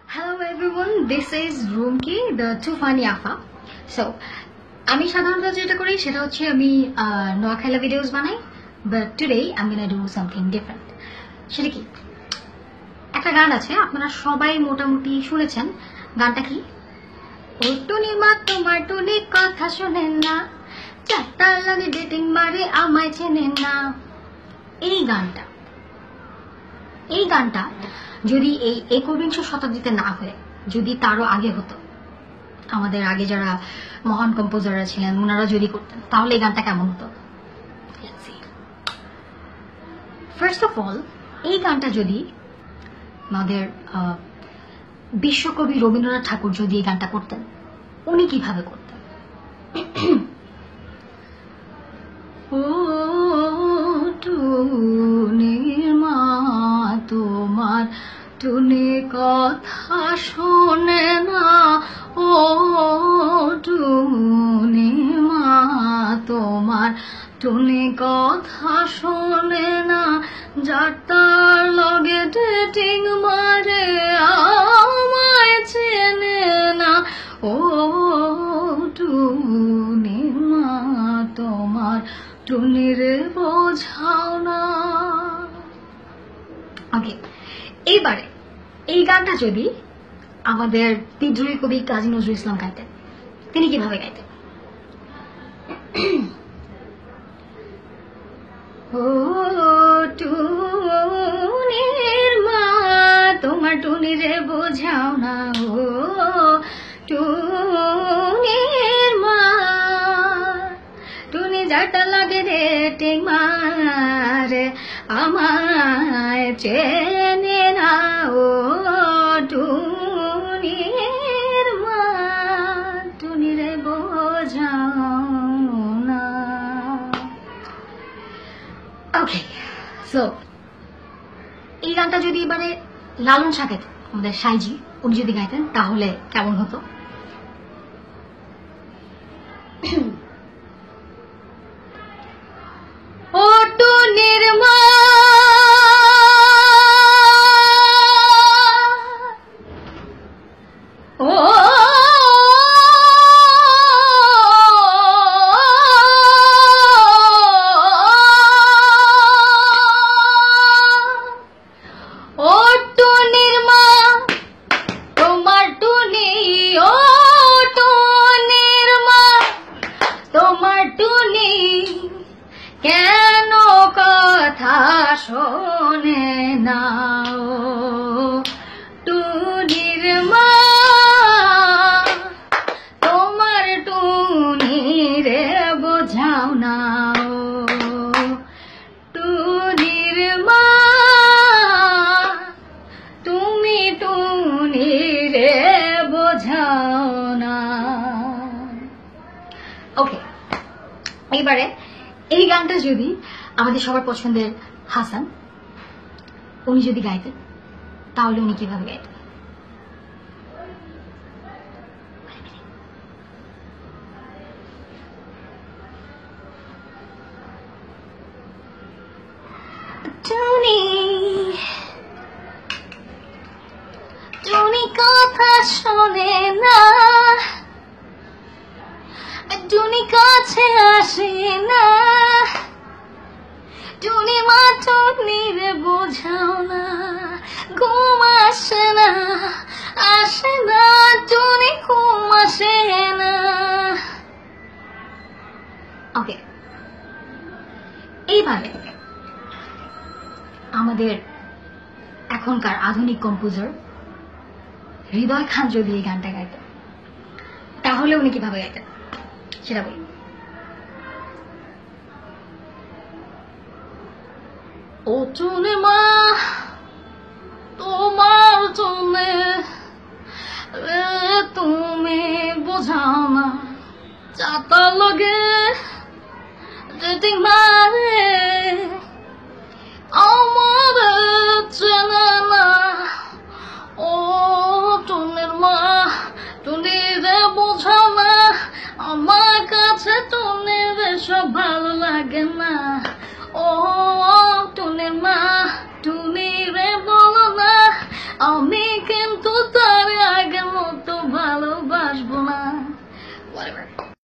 Hello everyone, this is Roomki, the Too Funny Afa. So, আমি সাধারণত যেটা করি সেটা হচ্ছে আমি নোয়াখালী ভিডিওস বানাই, but today I'm gonna do something different. সেটা কি? একটা গান আছে, আপনারা সবাই মোটামুটি শুনেছেন। গানটা কি? ও টুনি মা তোমার টুনি কথা শোনেন না, চারটার লাগে ডেটিং মারে আমায় চেনেন না। এই গানটা যদি এই একবিংশ শতাব্দীতে না হয়ে যদি তারও আগে হতো, আমাদের আগে যারা মহান কম্পোজাররা ছিলেন ওনারা যদি করতেন, তাহলে এই গানটা কেমন হতো? ফার্স্ট অফ অল, এই গানটা যদি আমাদের বিশ্বকবি রবীন্দ্রনাথ ঠাকুর যদি এই গানটা করতেন, উনি কিভাবে করতেন? ও টুনির মা তোমার টুনি কথা শোনে না, ও টুনি মা তোমার টুনি কথা শোনে না, যার তার লগে ডেটিং মারে আমায় চেনে না, ও টুনি মা তোমার টুনিরে বোঝাও না। ওকে, এইবারে এই গানটা যদি আমাদের বিদ্রোহী কবি কাজী নজরুল ইসলাম গাইতেন, তিনি কিভাবে গাইতেন? ও টুনির মা তোমার টুনিরে বোঝাও না, ও টুনির মা টুনি যাটা লাগে ডেটিং মারে আমায় চেনে না, ও টুনির মা টুনিরে বোঝাও না। ওকে, সো এই গানটা যদি মানে লালন সাকেত, আমাদের সাইজি, উনি যদি গাইতেন তাহলে কেমন হতো? ও টুনির মা ও টুনির মা তোমার টুনি, ও টুনির মা তোমার টুনি কেন কথা শোনে না, ও টুনির মা তোমার টুনিরে বোঝাও না, ও টুনির মা তুমি টুনিরে বোঝাও না। ওকে, এইবারে এই গানটা যদি আমাদের সবার পছন্দের হাসান, উনি যদি গাইতেন তাহলে উনি কিভাবে গাইতেন? টুনি টুনি কথা শোনে না, টুনি কাছে আসে না, টুনি মা টুনিরে বোঝাও না, ঘুম আসে না, আসে না, টুনি ঘুম আসে না। ওকে, এইভাবে আমাদের এখনকার আধুনিক কম্পোজার হৃদয় খান যদি এই গানটা গাইতেন, তাহলে উনি কিভাবে গাইতেন সেটা বলি। ও টুনি মা তোমার টুনি তুমি বোঝাও না, চাতা লগে ডেটিং মারে আমার চেনে না, ও টুনির মা টুনিরে বোঝাও না, আমার কাছে টুনির সব ভালো লাগে না, ও টুনির মা টুনিরে বলো না, আমি কিন্তু তার whatever.